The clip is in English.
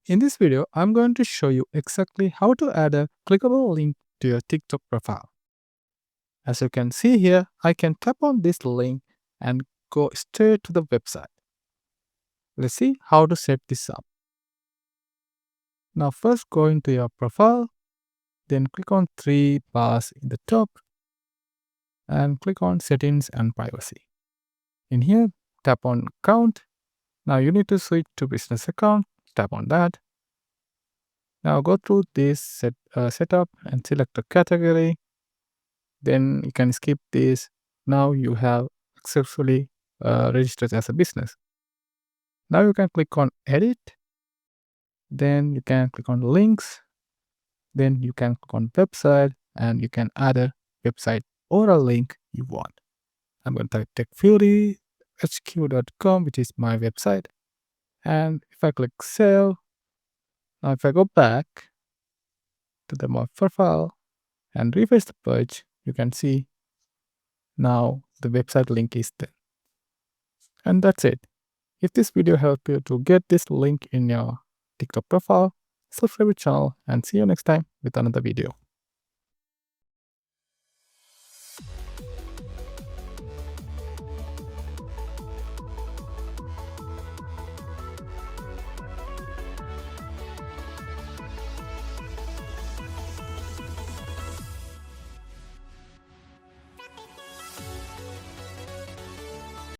In this video, I'm going to show you exactly how to add a clickable link to your TikTok profile. As you can see here, I can tap on this link and go straight to the website. Let's see how to set this up. Now first go into your profile, then click on three bars in the top and click on settings and privacy. In here, tap on account. Now you need to switch to business account, tap on that. Now go through this setup and select a category. Then you can skip this. Now you have successfully registered as a business. Now you can click on edit. Then you can click on links. Then you can click on website and you can add a website or a link you want. I'm going to type techfuryhq.com, which is my website. And if I click save, now if I go back to my profile and refresh the page, you can see now the website link is there. And that's it. If this video helped you to get this link in your TikTok profile, subscribe to the channel and see you next time with another video.